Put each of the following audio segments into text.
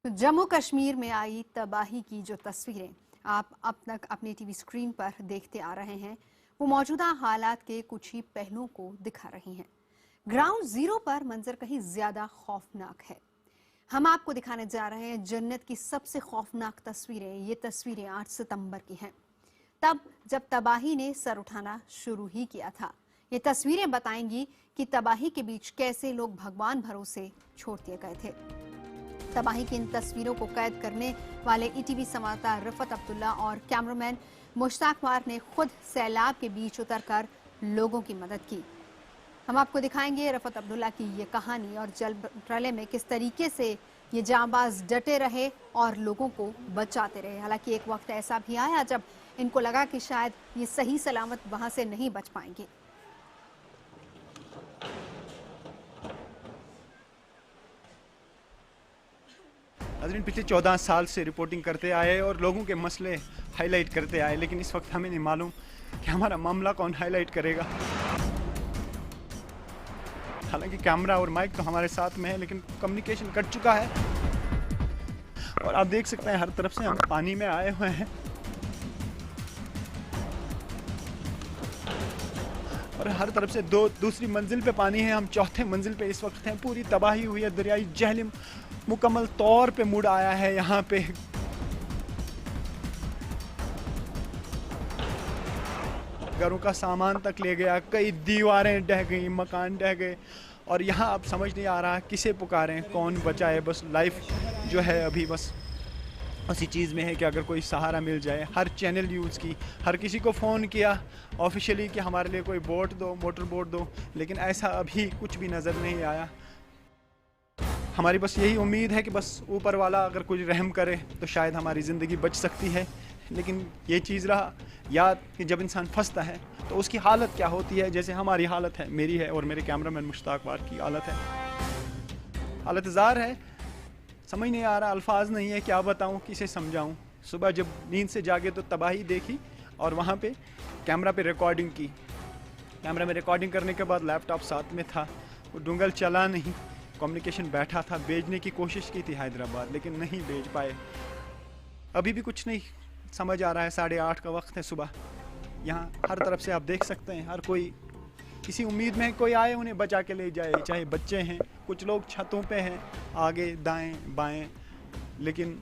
तो जम्मू कश्मीर में आई तबाही की जो तस्वीरें आप अब तक अपनी टीवी स्क्रीन पर देखते आ रहे हैं, वो मौजूदा हालात के कुछ ही पहलुओं को दिखा रही हैं। ग्राउंड जीरो पर मंजर कहीं ज्यादा खौफनाक है। हम आपको दिखाने जा रहे हैं जन्नत की सबसे खौफनाक तस्वीरें। ये तस्वीरें 8 सितंबर की हैं, तब जब तबाही ने सर उठाना शुरू ही किया था। ये तस्वीरें बताएंगी कि तबाही के बीच कैसे लोग भगवान भरोसे छोड़ दिए गए थे। तबाही की इन तस्वीरों को कैद करने वाले ईटीवी संवाददाता रफत अब्दुल्ला और कैमरामैन मुश्ताक वार ने खुद सैलाब के बीच उतरकर लोगों की मदद की। हम आपको दिखाएंगे रफत अब्दुल्ला की ये कहानी और जल प्रलय में किस तरीके से ये जांबाज डटे रहे और लोगों को बचाते रहे। हालांकि एक वक्त ऐसा भी आया जब इनको लगा कि शायद ये सही सलामत वहां से नहीं बच पाएंगे। नाज़रीन, पिछले 14 साल से रिपोर्टिंग करते आए और लोगों के मसले हाईलाइट करते आए, लेकिन इस वक्त हमें नहीं मालूम कि हमारा मामला कौन हाईलाइट करेगा। हालांकि कैमरा और माइक तो हमारे साथ में है, लेकिन कम्युनिकेशन कट चुका है और आप देख सकते हैं हर तरफ से हम पानी में आए हुए हैं और हर तरफ से दूसरी मंजिल पे पानी है। हम चौथे मंजिल पे इस वक्त हैं। पूरी तबाही हुई है। दरियाई जहलम मुकम्मल तौर पे मुड़ आया है यहाँ पे। घरों का सामान तक ले गया, कई दीवारें ढह गई, मकान ढह गए और यहाँ अब समझ नहीं आ रहा किसे पुकारें, कौन बचाए। बस लाइफ जो है अभी बस उसी चीज़ में है कि अगर कोई सहारा मिल जाए। हर चैनल यूज़ की, हर किसी को फ़ोन किया ऑफिशियली कि हमारे लिए कोई बोट दो, मोटर बोट दो, लेकिन ऐसा अभी कुछ भी नज़र नहीं आया। हमारी बस यही उम्मीद है कि बस ऊपर वाला अगर कुछ रहम करे तो शायद हमारी ज़िंदगी बच सकती है। लेकिन ये चीज़ रहा याद कि जब इंसान फंसता है तो उसकी हालत क्या होती है। जैसे हमारी हालत है, मेरी है और मेरे कैमरामैन मुश्ताक वार की हालत है, हालत ज़ार है। समझ नहीं आ रहा, अल्फाज नहीं है, क्या बताऊँ, किसे समझाऊँ। सुबह जब नींद से जागे तो तबाही देखी और वहाँ पे कैमरा पे रिकॉर्डिंग की। कैमरा में रिकॉर्डिंग करने के बाद लैपटॉप साथ में था, वो डुंगल चला नहीं। कम्युनिकेशन बैठा था, भेजने की कोशिश की थी हैदराबाद, लेकिन नहीं भेज पाए। अभी भी कुछ नहीं समझ आ रहा है। 8:30 का वक्त है सुबह। यहाँ हर तरफ से आप देख सकते हैं हर कोई किसी उम्मीद में है कोई आए उन्हें बचा के ले जाए। चाहे बच्चे हैं, कुछ लोग छतों पे हैं, आगे दाएं बाएं, लेकिन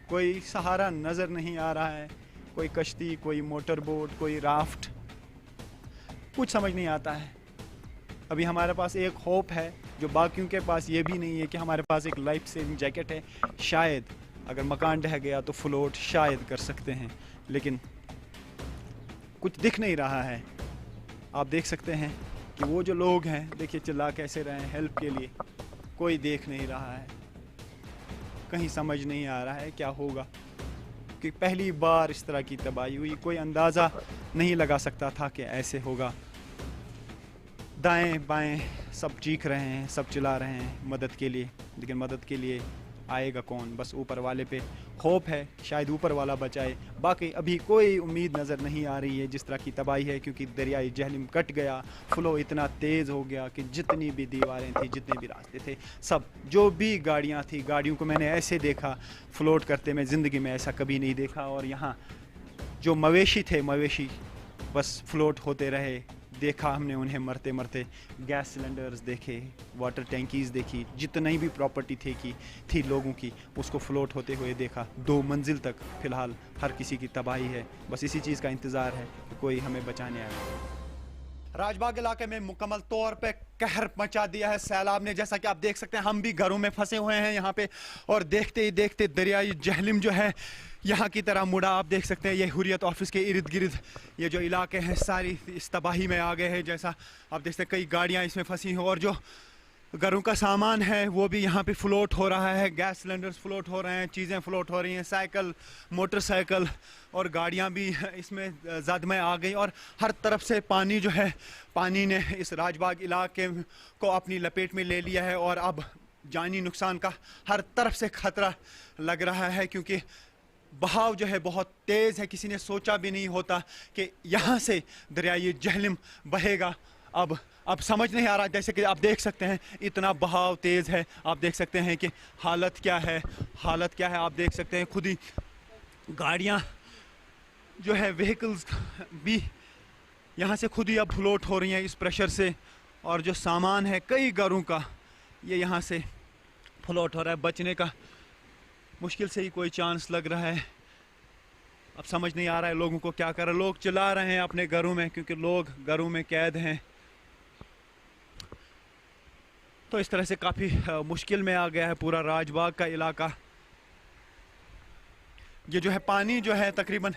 कोई सहारा नज़र नहीं आ रहा है। कोई कश्ती, कोई मोटर बोट, कोई राफ्ट, कुछ समझ नहीं आता है। अभी हमारे पास एक होप है जो बाकियों के पास ये भी नहीं है कि हमारे पास एक लाइफ सेविंग जैकेट है। शायद अगर मकान ढह गया तो फ्लोट शायद कर सकते हैं, लेकिन कुछ दिख नहीं रहा है। आप देख सकते हैं कि वो जो लोग हैं, देखिए चिल्ला कैसे रहे हैं हेल्प के लिए, कोई देख नहीं रहा है। कहीं समझ नहीं आ रहा है क्या होगा, कि पहली बार इस तरह की तबाही हुई। कोई अंदाज़ा नहीं लगा सकता था कि ऐसे होगा। दाएं बाएं सब चीख रहे हैं, सब चिल्ला रहे हैं मदद के लिए, लेकिन मदद के लिए आएगा कौन। बस ऊपर वाले पे होप है, शायद ऊपर वाला बचाए। बाकी अभी कोई उम्मीद नज़र नहीं आ रही है जिस तरह की तबाही है, क्योंकि दरियाई जहलम कट गया, फ्लो इतना तेज़ हो गया कि जितनी भी दीवारें थी, जितने भी रास्ते थे, सब जो भी गाड़ियाँ थी, गाड़ियों को मैंने ऐसे देखा फ्लोट करते, मैं ज़िंदगी में ऐसा कभी नहीं देखा। और यहाँ जो मवेशी थे, मवेशी बस फ्लोट होते रहे। देखा हमने उन्हें मरते मरते। गैस सिलेंडर्स देखे, वाटर टैंकीज़ देखी, जितनी भी प्रॉपर्टी थी लोगों की, उसको फ्लोट होते हुए देखा। 2 मंजिल तक फ़िलहाल हर किसी की तबाही है। बस इसी चीज़ का इंतज़ार है कि कोई हमें बचाने आए। राजबाग इलाके में मुकम्मल तौर पे कहर मचा दिया है सैलाब ने। जैसा कि आप देख सकते हैं, हम भी घरों में फंसे हुए हैं यहाँ पे, और देखते ही देखते दरियाई जहलम जो है यहाँ की तरह मुड़ा। आप देख सकते हैं ये हुर्रियत ऑफिस के इर्द गिर्द ये जो इलाके हैं सारी इस तबाही में आ गए हैं। जैसा आप देख सकते हैं कई गाड़ियाँ इसमें फंसी हैं और जो घरों का सामान है वो भी यहाँ पे फ्लोट हो रहा है। गैस सिलेंडर्स फ्लोट हो रहे हैं, चीज़ें फ्लोट हो रही हैं, साइकिल, मोटरसाइकिल और गाड़ियाँ भी इसमें ज़द में आ गई। और हर तरफ से पानी जो है, पानी ने इस राजबाग इलाके को अपनी लपेट में ले लिया है और अब जानी नुकसान का हर तरफ से ख़तरा लग रहा है, क्योंकि बहाव जो है बहुत तेज़ है। किसी ने सोचा भी नहीं होता कि यहाँ से दरियाई जहलम बहेगा। अब अब समझ नहीं आ रहा, जैसे कि आप देख सकते हैं इतना बहाव तेज़ है। आप देख सकते हैं कि हालत क्या है, हालत क्या है। आप देख सकते हैं खुद ही गाड़ियाँ जो है, व्हीकल्स भी यहाँ से खुद ही अब फ्लोट हो रही हैं इस प्रेशर से, और जो सामान है कई घरों का ये यहाँ से फ्लोट हो रहा है। बचने का मुश्किल से ही कोई चांस लग रहा है। अब समझ नहीं आ रहा है लोगों को क्या कर रहे। लोग चिल्ला रहे हैं अपने घरों में, क्योंकि लोग घरों में कैद हैं। तो इस तरह से काफ़ी मुश्किल में आ गया है पूरा राजबाग का इलाका। ये जो है पानी जो है तकरीबन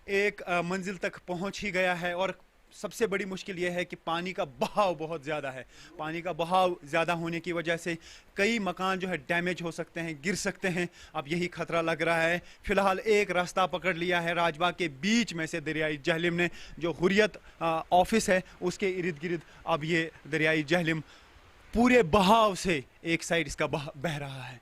एक मंजिल तक पहुंच ही गया है, और सबसे बड़ी मुश्किल ये है कि पानी का बहाव बहुत ज़्यादा है। पानी का बहाव ज़्यादा होने की वजह से कई मकान जो है डैमेज हो सकते हैं, गिर सकते हैं। अब यही खतरा लग रहा है। फ़िलहाल एक रास्ता पकड़ लिया है राजबाग के बीच में से दरियाई जहलिम ने, जो हुर्रियत ऑफिस है उसके इर्द गिर्द। अब ये दरियाई जहलिम पूरे बहाव से एक साइड इसका बह रहा है।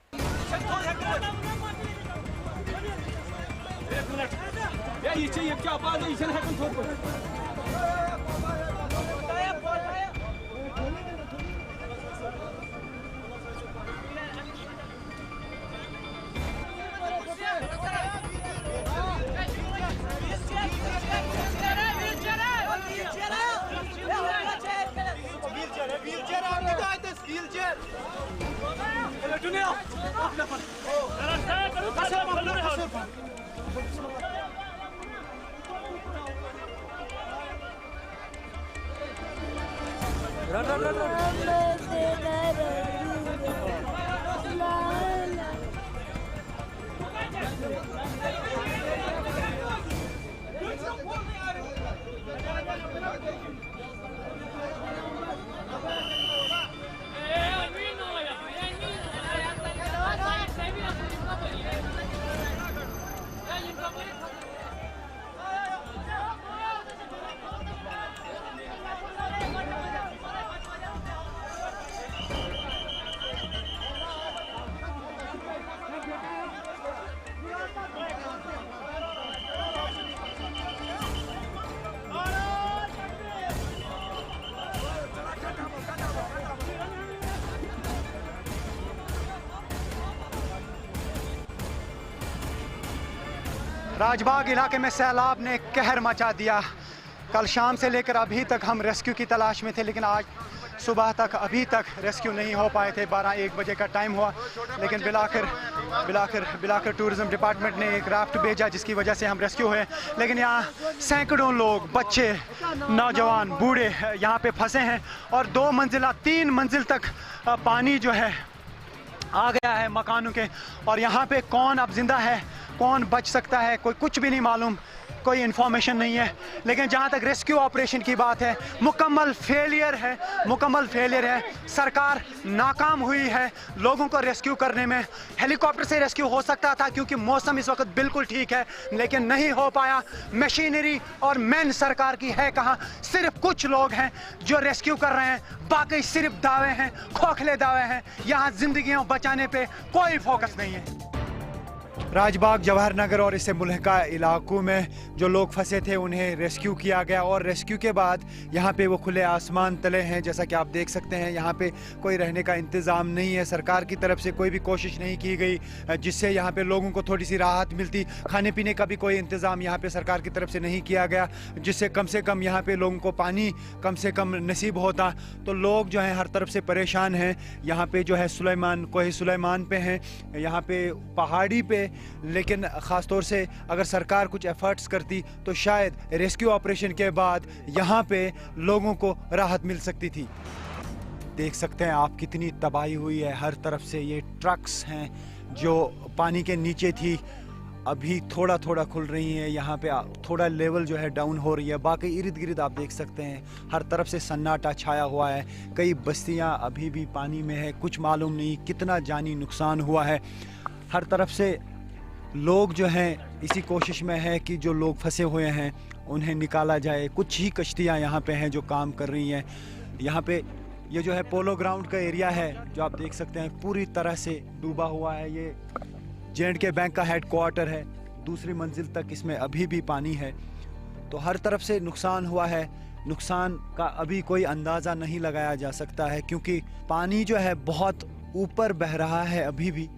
राजबाग इलाके में सैलाब ने कहर मचा दिया। कल शाम से लेकर अभी तक हम रेस्क्यू की तलाश में थे, लेकिन आज सुबह तक अभी तक रेस्क्यू नहीं हो पाए थे। 12-1 बजे का टाइम हुआ, लेकिन बिलाकर टूरिज्म डिपार्टमेंट ने एक राफ्ट भेजा, जिसकी वजह से हम रेस्क्यू हुए। लेकिन यहाँ सैकड़ों लोग, बच्चे, नौजवान, बूढ़े यहाँ पे फंसे हैं, और 2 मंजिला 3 मंजिल तक पानी जो है आ गया है मकानों के। और यहाँ पे कौन अब जिंदा है, कौन बच सकता है, कोई कुछ भी नहीं मालूम, कोई इन्फॉर्मेशन नहीं है। लेकिन जहाँ तक रेस्क्यू ऑपरेशन की बात है, मुकम्मल फेलियर है। सरकार नाकाम हुई है लोगों को रेस्क्यू करने में। हेलीकॉप्टर से रेस्क्यू हो सकता था क्योंकि मौसम इस वक्त बिल्कुल ठीक है, लेकिन नहीं हो पाया। मशीनरी और मैन सरकार की है कहाँ। सिर्फ कुछ लोग हैं जो रेस्क्यू कर रहे हैं, बाकी सिर्फ दावे हैं, खोखले दावे हैं। यहाँ जिंदगियाँ बचाने पे कोई फोकस नहीं है। राजबाग, जवाहर नगर और इससे मुल्हका इलाकों में जो लोग फंसे थे उन्हें रेस्क्यू किया गया, और रेस्क्यू के बाद यहाँ पे वो खुले आसमान तले हैं। जैसा कि आप देख सकते हैं यहाँ पे कोई रहने का इंतज़ाम नहीं है। सरकार की तरफ से कोई भी कोशिश नहीं की गई जिससे यहाँ पे लोगों को थोड़ी सी राहत मिलती। खाने पीने का भी कोई इंतज़ाम यहाँ पे सरकार की तरफ से नहीं किया गया, जिससे कम से कम यहाँ पे लोगों को पानी कम से कम नसीब होता। तो लोग जो हैं हर तरफ से परेशान हैं। यहाँ पे जो है कोहे सुलेमान पे हैं, यहाँ पे पहाड़ी पे। लेकिन ख़ास तौर से अगर सरकार कुछ एफर्ट्स करती तो शायद रेस्क्यू ऑपरेशन के बाद यहाँ पे लोगों को राहत मिल सकती थी। देख सकते हैं आप कितनी तबाही हुई है हर तरफ से। ये ट्रक्स हैं जो पानी के नीचे थी, अभी थोड़ा थोड़ा खुल रही हैं। यहाँ पे थोड़ा लेवल जो है डाउन हो रही है। बाकी इर्द गिर्द आप देख सकते हैं हर तरफ से सन्नाटा छाया हुआ है। कई बस्तियाँ अभी भी पानी में है। कुछ मालूम नहीं कितना जानी नुकसान हुआ है। हर तरफ से लोग जो हैं इसी कोशिश में है कि जो लोग फंसे हुए हैं उन्हें निकाला जाए। कुछ ही कश्तियाँ यहाँ पे हैं जो काम कर रही हैं। यहाँ पे ये जो है पोलो ग्राउंड का एरिया है जो आप देख सकते हैं पूरी तरह से डूबा हुआ है। ये J&K बैंक का हेडक्वार्टर है। दूसरी मंजिल तक इसमें अभी भी पानी है। तो हर तरफ से नुकसान हुआ है। नुकसान का अभी कोई अंदाज़ा नहीं लगाया जा सकता है, क्योंकि पानी जो है बहुत ऊपर बह रहा है अभी भी।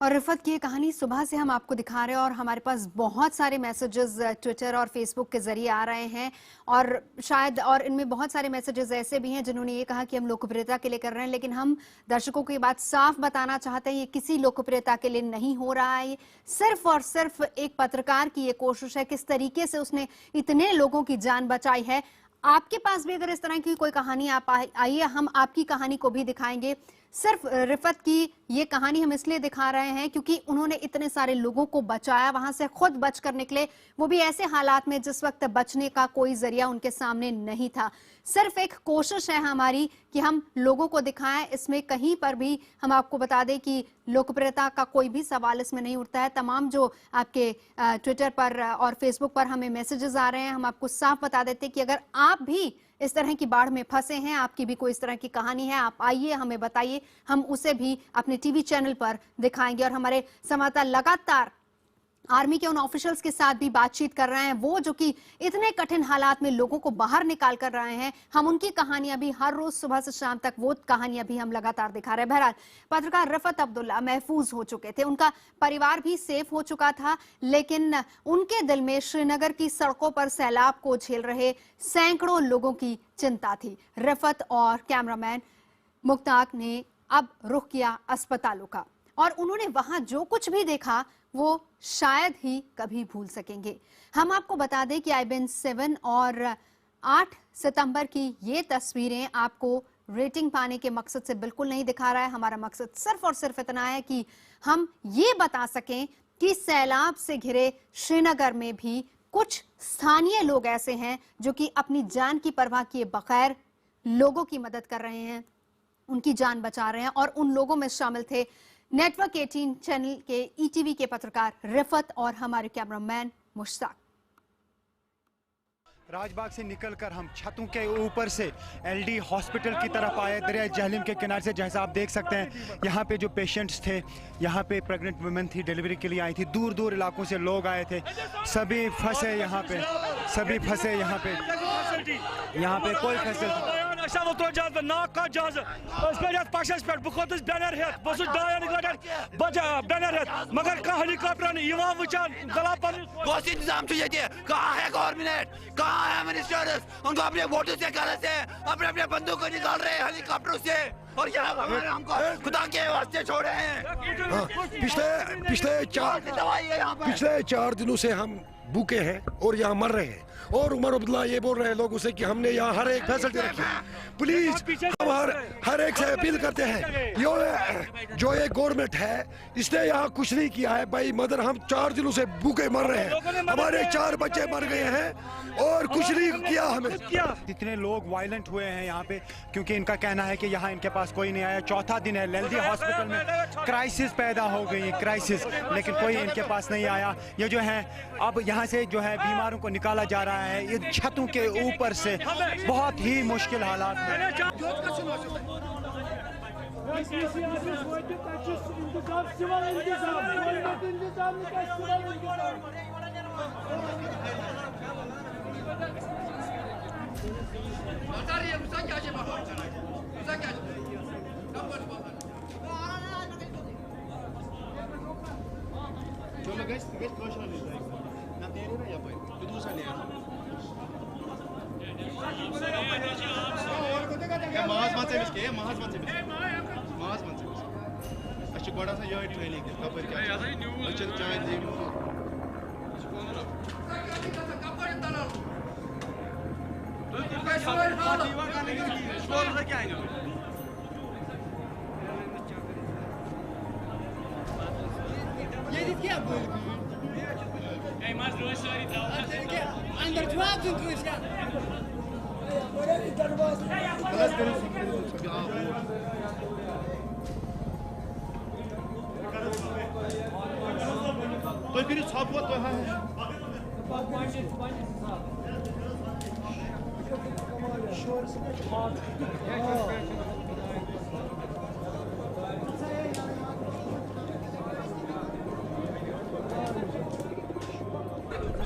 और रिफत की ये कहानी सुबह से हम आपको दिखा रहे हैं और हमारे पास बहुत सारे मैसेजेस ट्विटर और फेसबुक के जरिए आ रहे हैं और शायद और इनमें बहुत सारे मैसेजेस ऐसे भी हैं जिन्होंने ये कहा कि हम लोकप्रियता के लिए कर रहे हैं, लेकिन हम दर्शकों को ये बात साफ बताना चाहते हैं, ये किसी लोकप्रियता के लिए नहीं हो रहा है। सिर्फ और सिर्फ एक पत्रकार की ये कोशिश है, किस तरीके से उसने इतने लोगों की जान बचाई है। आपके पास भी अगर इस तरह की कोई कहानी आप आइए, हम आपकी कहानी को भी दिखाएंगे। सिर्फ रिफत की ये कहानी हम इसलिए दिखा रहे हैं क्योंकि उन्होंने इतने सारे लोगों को बचाया, वहां से खुद बचकर निकले, वो भी ऐसे हालात में जिस वक्त बचने का कोई जरिया उनके सामने नहीं था। सिर्फ एक कोशिश है हमारी कि हम लोगों को दिखाएं। इसमें कहीं पर भी हम आपको बता दें कि लोकप्रियता का कोई भी सवाल इसमें नहीं उठता है। तमाम जो आपके ट्विटर पर और फेसबुक पर हमें मैसेजेस आ रहे हैं, हम आपको साफ बता देते हैं कि अगर आप भी इस तरह की बाढ़ में फंसे हैं, आपकी भी कोई इस तरह की कहानी है, आप आइए हमें बताइए, हम उसे भी अपने टीवी चैनल पर दिखाएंगे। और हमारे संवाददाता लगातार आर्मी के उन ऑफिशियल्स के साथ भी बातचीत कर रहे हैं, वो जो कि इतने कठिन हालात में लोगों को बाहर निकाल कर रहे हैं। हम उनकी कहानियां भी हर रोज सुबह से शाम तक वो कहानियां भी हम लगातार दिखा रहे हैं। बहरहाल पत्रकार रफत अब्दुल्ला महफूज हो चुके थे, उनका परिवार भी सेफ हो चुका था, लेकिन उनके दिल में श्रीनगर की सड़कों पर सैलाब को झेल रहे सैकड़ों लोगों की चिंता थी। रफत और कैमरामैन मुख्ताक ने अब रुख किया अस्पतालों का और उन्होंने वहां जो कुछ भी देखा वो शायद ही कभी भूल सकेंगे। हम आपको बता दें कि IBN 7 और 8 सितंबर की ये तस्वीरें आपको रेटिंग पाने के मकसद से बिल्कुल नहीं दिखा रहा है। हमारा मकसद सिर्फ और सिर्फ इतना है कि हम ये बता सकें कि सैलाब से घिरे श्रीनगर में भी कुछ स्थानीय लोग ऐसे हैं जो कि अपनी जान की परवाह किए बगैर लोगों की मदद कर रहे हैं, उनकी जान बचा रहे हैं। और उन लोगों में शामिल थे नेटवर्क 18 चैनल के ETV के पत्रकार रिफत और हमारे कैमरामैन मुश्ताक। राजबाग से निकलकर हम छतों के ऊपर से LD हॉस्पिटल की तरफ आए, दरिया जहलम के किनारे से। जैसा आप देख सकते हैं यहाँ पे जो पेशेंट्स थे, यहाँ पे प्रेग्नेंट वुमेन थी, डिलीवरी के लिए आई थी, दूर दूर इलाकों से लोग आए थे, सभी फंसे यहाँ पे, सभी फंसे यहाँ पे कोई फैसिलिटी मगर हेलीकॉप्टर इंतजाम कहाँ है गवर्नमेंट, कहाँ है मिनिस्टर्स, उनको अपने वोटों से गलत से अपने अपने बंदूक को निकाल रहे हैं हेलीकॉप्टरों से और यहाँ हमको खुदा के वास्ते छोड़े हैं। पिछले 4 दिनों से हम भूखे हैं और यहाँ मर रहे हैं और उमर अब्दुल्ला ये बोल रहे हैं लोगों से कि हमने यहाँ हर एक फैसिलिटी रखी है। प्लीज हम हर एक से अपील करते हैं, जो ये गवर्नमेंट है इसने यहाँ कुछ नहीं किया है भाई। मदर हम 4 दिनों से भूखे मर रहे हैं, हमारे 4 बच्चे मर गए हैं और कुछ नहीं किया हमें। इतने लोग वायलेंट हुए हैं यहाँ पे क्योंकि इनका कहना है कि यहाँ इनके पास कोई नहीं आया। चौथा दिन है, LD हॉस्पिटल में क्राइसिस पैदा हो गई, क्राइसिस, लेकिन कोई इनके पास नहीं आया। ये जो है अब यहाँ से जो है बीमारों को निकाला जा रहा है इन छतों के ऊपर से, बहुत ही मुश्किल हालात में।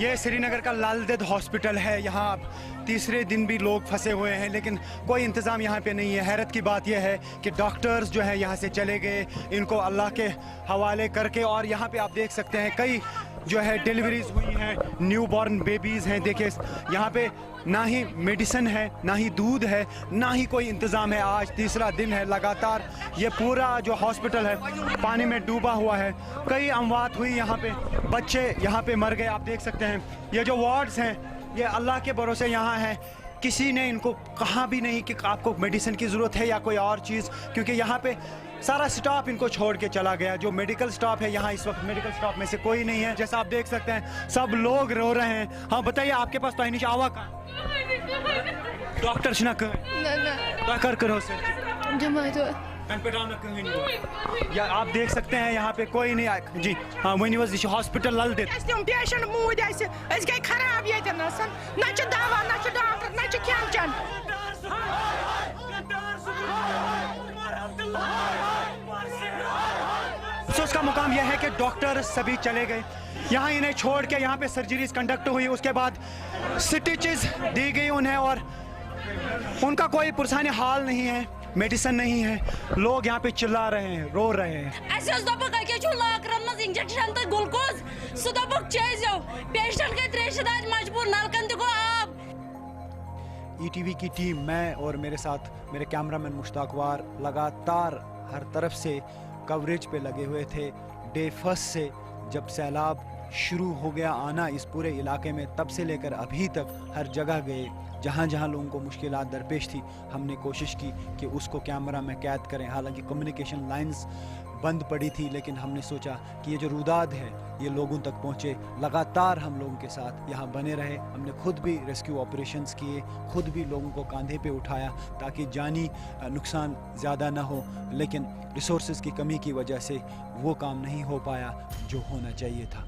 ये श्रीनगर का लालदेद हॉस्पिटल है। यहाँ तीसरे दिन भी लोग फंसे हुए हैं, लेकिन कोई इंतज़ाम यहाँ पे नहीं है। हैरत की बात यह है कि डॉक्टर्स जो है यहाँ से चले गए, इनको अल्लाह के हवाले करके। और यहाँ पे आप देख सकते हैं कई जो है डिलीवरीज हुई हैं, न्यू बॉर्न बेबीज़ हैं। देखिए यहाँ पे ना ही मेडिसिन है, ना ही दूध है, ना ही कोई इंतज़ाम है। आज तीसरा दिन है लगातार ये पूरा जो हॉस्पिटल है पानी में डूबा हुआ है। कई अमवात हुई यहाँ पे, बच्चे यहाँ पे मर गए। आप देख सकते हैं ये जो वार्ड्स हैं ये अल्लाह के भरोसे यहाँ हैं। किसी ने इनको कहा भी नहीं कि आपको मेडिसिन की ज़रूरत है या कोई और चीज़, क्योंकि यहाँ पे सारा स्टाफ इनको छोड़ के चला गया। जो मेडिकल स्टाफ है यहाँ इस वक्त मेडिकल स्टाफ में से कोई नहीं है। जैसा आप देख सकते हैं सब लोग रो रहे हैं। हाँ बताइए, आपके पास तो आवा का डॉक्टर शना कर करो या आप देख सकते हैं यहाँ पे कोई नहीं आया जी। हाँ वही हॉस्पिटल लल दे पेशेंट मूद गई खराब ये दवा ना डॉक्टर ना खेन अफसोस का मुकाम यह है कि डॉक्टर सभी चले गए यहाँ, इन्हें छोड़ के। यहाँ पे सर्जरीज कंडक्ट हुई, उसके बाद स्टिचेस दी गई उन्हें और उनका कोई पुरसानी हाल नहीं है, मेडिसिन नहीं है। लोग यहाँ पे चिल्ला रहे हैं, रो रहे हैं। इंजेक्शन तो ग्लूकोज पेशेंट के त्रेशदाज मजबूर नलकन को आप। ईटीवी की टीम, मैं और मेरे साथ मेरे कैमरामैन मुश्ताक वार लगातार हर तरफ से कवरेज पे लगे हुए थे। डे फर्स्ट से जब सैलाब शुरू हो गया आना इस पूरे इलाके में, तब से लेकर अभी तक हर जगह गए। जहाँ जहाँ लोगों को मुश्किलात दरपेश थी हमने कोशिश की कि उसको कैमरा में कैद करें। हालांकि कम्युनिकेशन लाइंस बंद पड़ी थी, लेकिन हमने सोचा कि ये जो रुदाद है ये लोगों तक पहुँचे। लगातार हम लोगों के साथ यहाँ बने रहे। हमने खुद भी रेस्क्यू ऑपरेशंस किए, खुद भी लोगों को कंधे पे उठाया ताकि जानी नुकसान ज़्यादा ना हो, लेकिन रिसोर्सेज की कमी की वजह से वो काम नहीं हो पाया जो होना चाहिए था।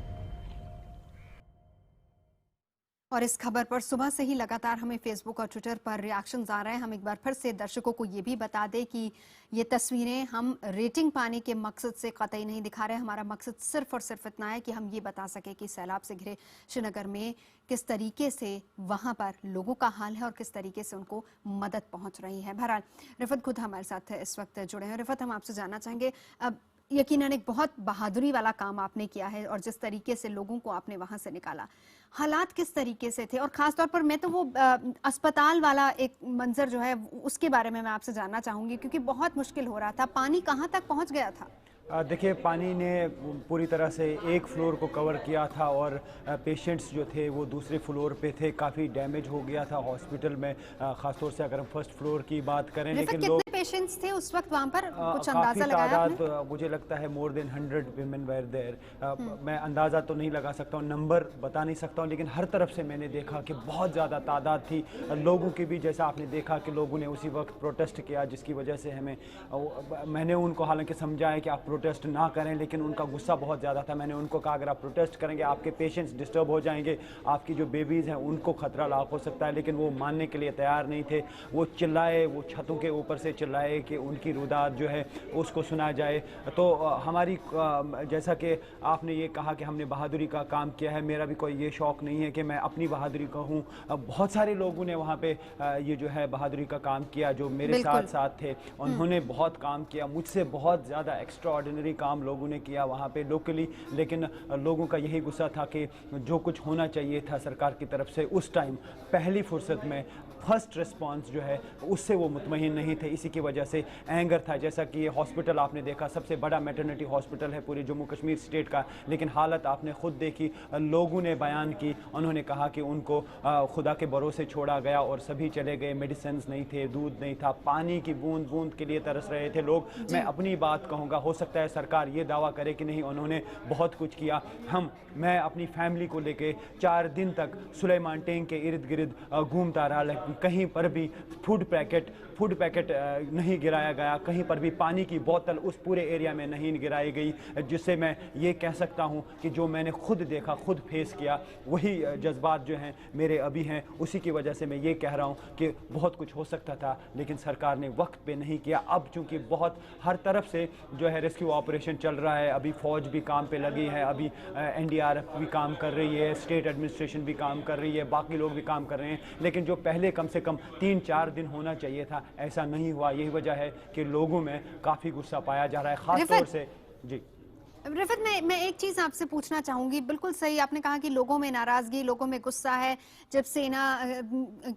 और इस खबर पर सुबह से ही लगातार हमें फेसबुक और ट्विटर पर रिएक्शंस आ रहे हैं। हम एक बार फिर से दर्शकों को ये भी बता दें कि ये तस्वीरें हम रेटिंग पाने के मकसद से कतई नहीं दिखा रहे। हमारा मकसद सिर्फ और सिर्फ इतना है कि हम ये बता सकें कि सैलाब से घिरे श्रीनगर में किस तरीके से वहाँ पर लोगों का हाल है और किस तरीके से उनको मदद पहुँच रही है। बहरहाल रिफत खुद हमारे साथ इस वक्त जुड़े हैं। रिफत, हम आपसे जानना चाहेंगे, अब यकीनन एक बहुत बहादुरी वाला काम आपने किया है और जिस तरीके से लोगों को आपने वहां से निकाला, हालात किस तरीके से थे? और खास तौर पर मैं तो वो अस्पताल वाला एक मंजर जो है उसके बारे में मैं आपसे जानना चाहूंगी, क्योंकि बहुत मुश्किल हो रहा था। पानी कहां तक पहुंच गया था? देखिए, पानी ने पूरी तरह से एक फ्लोर को कवर किया था और पेशेंट्स जो थे वो दूसरे फ्लोर पे थे। काफ़ी डैमेज हो गया था हॉस्पिटल में, ख़ासतौर से अगर हम फर्स्ट फ्लोर की बात करें। लेकिन लोग पेशेंट्स थे उस वक्त वहाँ पर, कुछ अंदाजा लगाया आपने? मुझे लगता है more than 100 women were there। मैं अंदाज़ा तो नहीं लगा सकता हूँ, नंबर बता नहीं सकता हूँ, लेकिन हर तरफ से मैंने देखा कि बहुत ज़्यादा तादाद थी लोगों की भी। जैसा आपने देखा कि लोगों ने उसी वक्त प्रोटेस्ट किया, जिसकी वजह से मैंने उनको हालांकि समझाया कि आप प्रोटेस्ट ना करें, लेकिन उनका गुस्सा बहुत ज़्यादा था। मैंने उनको कहा अगर आप प्रोटेस्ट करेंगे आपके पेशेंट्स डिस्टर्ब हो जाएंगे, आपकी जो बेबीज़ हैं उनको खतरा लाक हो सकता है। लेकिन वो मानने के लिए तैयार नहीं थे। वो चिल्लाए, वो छतों के ऊपर से चिल्लाए कि उनकी रुदाद जो है उसको सुना जाए। तो हमारी, जैसा कि आपने ये कहा कि हमने बहादुरी का काम किया है, मेरा भी कोई ये शौक़ नहीं है कि मैं अपनी बहादुरी कहूँ। बहुत सारे लोगों ने वहाँ पे ये जो है बहादुरी का काम किया जो मेरे साथ थे। उन्होंने बहुत काम किया, मुझसे बहुत ज़्यादा एक्स्ट्रा ऑर्डिनरी काम लोगों ने किया वहाँ पे लोकली। लेकिन लोगों का यही गुस्सा था कि जो कुछ होना चाहिए था सरकार की तरफ से उस टाइम पहली फुर्सत में फर्स्ट रिस्पांस जो है उससे वो मुतमईन नहीं थे। इसी की वजह से एंगर था। जैसा कि ये हॉस्पिटल आपने देखा सबसे बड़ा मैटरनिटी हॉस्पिटल है पूरे जम्मू कश्मीर स्टेट का, लेकिन हालत आपने खुद देखी। लोगों ने बयान की, उन्होंने कहा कि उनको खुदा के भरोसे छोड़ा गया और सभी चले गए। मेडिसिन नहीं थे, दूध नहीं था, पानी की बूंद बूंद के लिए तरस रहे थे लोग। मैं अपनी बात कहूँगा, हो सकता है सरकार ये दावा करे कि नहीं उन्होंने बहुत कुछ किया। मैं अपनी फैमिली को लेके 4 दिन तक सुलेमान टैंक के इर्द गिर्द घूमता रहा, लेकिन कहीं पर भी फूड पैकेट नहीं गिराया गया, कहीं पर भी पानी की बोतल उस पूरे एरिया में नहीं गिराई गई। जिससे मैं ये कह सकता हूँ कि जो मैंने खुद देखा, खुद फेस किया, वही जज्बात जो हैं मेरे अभी हैं। उसी की वजह से मैं ये कह रहा हूँ कि बहुत कुछ हो सकता था, लेकिन सरकार ने वक्त पे नहीं किया। अब चूँकि बहुत हर तरफ से जो है रेस्क्यू रेस्क्यू ऑपरेशन चल रहा है, अभी फ़ौज भी काम पे लगी है, अभी NDRF भी काम कर रही है, स्टेट एडमिनिस्ट्रेशन भी काम कर रही है, बाकी लोग भी काम कर रहे हैं, लेकिन जो पहले कम से कम 3-4 दिन होना चाहिए था ऐसा नहीं हुआ। यही वजह है कि लोगों में काफ़ी गुस्सा पाया जा रहा है, ख़ास तौर से। जी रिफत, मैं एक चीज आपसे पूछना चाहूंगी। बिल्कुल सही आपने कहा कि लोगों में नाराजगी, लोगों में गुस्सा है। जब सेना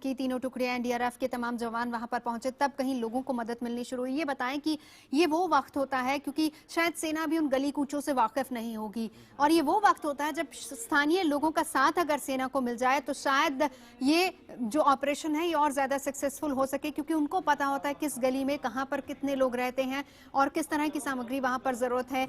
की तीनों टुकड़ियां, NDRF के तमाम जवान वहां पर पहुंचे तब कहीं लोगों को मदद मिलनी शुरू हुई। ये बताएं कि ये वो वक्त होता है, क्योंकि शायद सेना भी उन गली कूचों से वाकिफ नहीं होगी, और ये वो वक्त होता है जब स्थानीय लोगों का साथ अगर सेना को मिल जाए तो शायद ये जो ऑपरेशन है ये और ज्यादा सक्सेसफुल हो सके, क्योंकि उनको पता होता है किस गली में कहाँ पर कितने लोग रहते हैं और किस तरह की सामग्री वहां पर जरूरत है।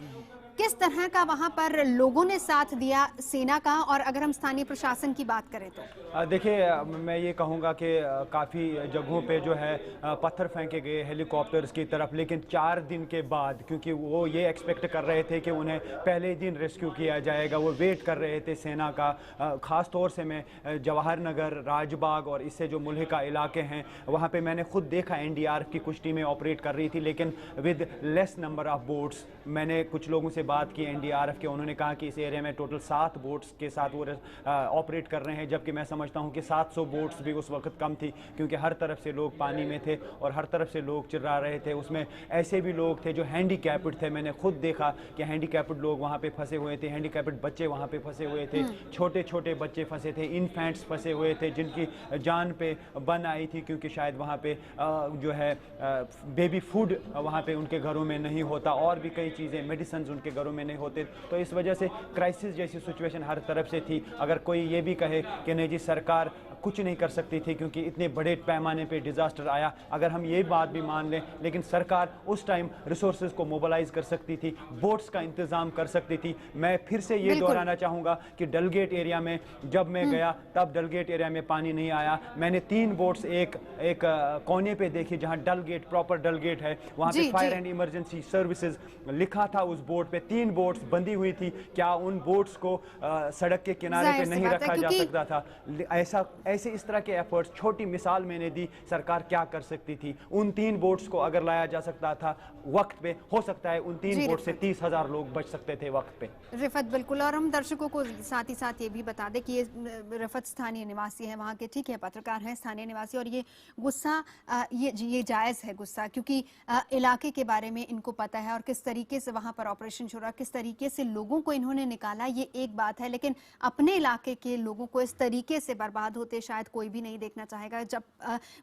किस तरह का वहां पर लोगों ने साथ दिया सेना का, और अगर हम स्थानीय प्रशासन की बात करें तो? देखिए, मैं ये कहूँगा कि काफ़ी जगहों पे जो है पत्थर फेंके गए हेलीकॉप्टर्स की तरफ, लेकिन 4 दिन के बाद, क्योंकि वो ये एक्सपेक्ट कर रहे थे कि उन्हें पहले ही दिन रेस्क्यू किया जाएगा, वो वेट कर रहे थे सेना का। ख़ास तौर से मैं जवाहर नगर, राजबाग और इससे जो मुल्हिका इलाके हैं वहाँ पे मैंने खुद देखा NDRF की कुछ टीमें ऑपरेट कर रही थी, लेकिन with less number of boats. मैंने कुछ लोगों से बात की NDRF के, उन्होंने कहा कि इस एरिया में टोटल 7 बोट्स के साथ वो ऑपरेट कर रहे हैं, जबकि मैं समझता हूं कि 700 बोट्स भी उस वक्त कम थी, क्योंकि हर तरफ से लोग पानी में थे और हर तरफ से लोग चिल्ला रहे थे। उसमें ऐसे भी लोग थे जो हैंडीकैप्ड थे, मैंने खुद देखा कि हैंडीकैप्ड लोग वहाँ पे फंसे हुए थे, हैंडीकैप्ड बच्चे वहाँ पे फंसे हुए थे, छोटे छोटे बच्चे फंसे थे, इन्फेंट्स फंसे हुए थे जिनकी जान पे बन आई थी, क्योंकि शायद वहाँ पे जो है बेबी फूड वहाँ पे उनके घरों में नहीं होता, और भी कई चीज़ें, मेडिसिन उनके घरों में नहीं होते। तो इस वजह से क्राइसिस जैसी सिचुएशन हर तरफ से थी। अगर कोई ये भी कहे कि नहीं जी सरकार कुछ नहीं कर सकती थी क्योंकि इतने बड़े पैमाने पे डिज़ास्टर आया, अगर हम ये बात भी मान लें, लेकिन सरकार उस टाइम रिसोर्सेज को मोबिलाइज कर सकती थी, बोट्स का इंतज़ाम कर सकती थी। मैं फिर से ये दोहराना चाहूँगा कि डलगेट एरिया में जब मैं गया तब डलगेट एरिया में पानी नहीं आया। मैंने 3 बोट्स एक कोने पे देखी जहाँ डलगेट, प्रॉपर डलगेट है, वहाँ पे फायर एंड इमरजेंसी सर्विसेज लिखा था उस बोट पे। 3 बोट्स बंधी हुई थी। क्या उन बोट्स को सड़क के किनारे पे नहीं रखा जा सकता था? ऐसे इस तरह के एफर्ट्स, छोटी मिसाल मैंने दी, सरकार क्या कर सकती थी। उन 3 बोट्स को अगर लाया जा सकता था वक्त पे, हो सकता है उन 3 बोट से 30,000 लोग बच सकते थे वक्त पे। रिफत, बिल्कुल। और हम दर्शकों को साथ ही साथ ये भी बता दें कि ये रिफत स्थानीय निवासी है वहाँ के, ठीक है, पत्रकार हैं, स्थानीय निवासी, और ये गुस्सा ये जायज़ है गुस्सा, क्योंकि इलाके के बारे में इनको पता है और किस तरीके से वहाँ पर ऑपरेशन शुरू, किस तरीके से लोगों को इन्होंने निकाला, ये एक बात है, लेकिन अपने इलाके के लोगों को इस तरीके से बर्बाद होते शायद कोई भी नहीं देखना चाहेगा। जब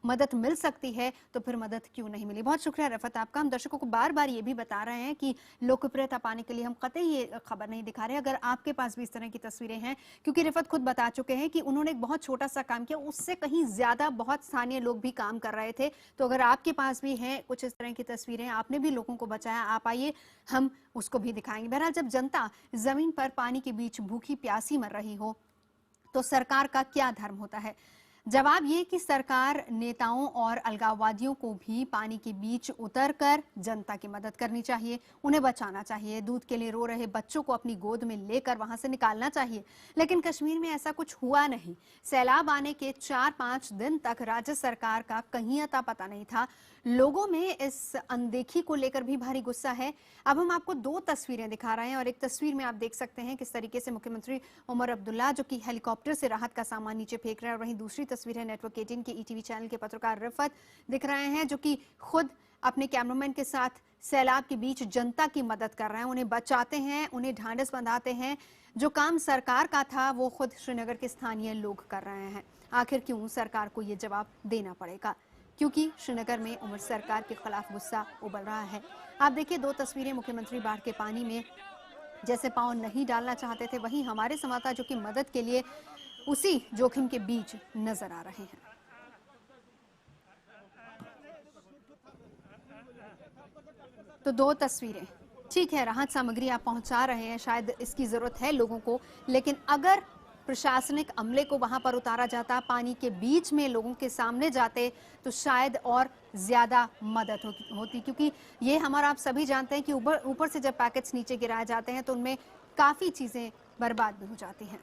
मदद मिल सकती है तो फिर मदद क्यों नहीं मिली। बहुत शुक्रिया रफत आपका। हम दर्शकों को बार बार ये भी बता रहे हैं कि लोकप्रियता पाने के लिए हम कतई ये खबर नहीं दिखा रहे। अगर आपके पास भी इस तरह की तस्वीरें हैं, क्योंकि रिफत खुद बता चुके हैं कि उन्होंने एक बहुत छोटा सा काम किया, उससे कहीं ज्यादा बहुत स्थानीय लोग भी काम कर रहे थे। तो अगर आपके पास भी हैं कुछ इस तरह की तस्वीरें, आपने भी लोगों को बचाया, आप आइए, हम उसको भी दिखाएंगे। बहरहाल, जब जनता जमीन पर पानी के बीच भूखी प्यासी मर रही हो तो सरकार का क्या धर्म होता है? जवाब ये कि सरकार नेताओं और अलगाववादियों को भी पानी के बीच उतरकर जनता की मदद करनी चाहिए, उन्हें बचाना चाहिए, दूध के लिए रो रहे बच्चों को अपनी गोद में लेकर वहां से निकालना चाहिए। लेकिन कश्मीर में ऐसा कुछ हुआ नहीं। सैलाब आने के 4-5 दिन तक राज्य सरकार का कहीं अता पता नहीं था। लोगों में इस अनदेखी को लेकर भी भारी गुस्सा है। अब हम आपको 2 तस्वीरें दिखा रहे हैं और एक तस्वीर में आप देख सकते हैं किस तरीके से मुख्यमंत्री उमर अब्दुल्ला जो कि हेलीकॉप्टर से राहत का सामान नीचे फेंक रहे हैं, और वहीं दूसरी तस्वीर है नेटवर्क 18 के ETV चैनल के पत्रकार रिफत दिख रहे हैं जो कि खुद अपने कैमरामैन के साथ सैलाब के बीच जनता की मदद कर रहे हैं, उन्हें बचाते हैं, उन्हें ढांढस बंधाते हैं। जो काम सरकार का था वो खुद श्रीनगर के स्थानीय लोग कर रहे हैं। आखिर क्यों सरकार को ये जवाब देना पड़ेगा? क्योंकि श्रीनगर में उमर सरकार के खिलाफ गुस्सा उबल रहा है। आप देखिए 2 तस्वीरें, मुख्यमंत्री बाढ़ के पानी में जैसे पांव नहीं डालना चाहते थे, वहीं हमारे संवाददाता जो कि मदद के लिए उसी जोखिम के बीच नजर आ रहे हैं। तो 2 तस्वीरें, ठीक है, राहत सामग्री आप पहुंचा रहे हैं, शायद इसकी जरूरत है लोगों को, लेकिन अगर प्रशासनिक अमले को वहां पर उतारा जाता, पानी के बीच में लोगों के सामने जाते, तो शायद और ज्यादा मदद होती, क्योंकि ये हमारा आप सभी जानते हैं कि ऊपर से जब पैकेट्स नीचे गिराए जाते हैं तो उनमें काफी चीजें बर्बाद भी हो जाती हैं।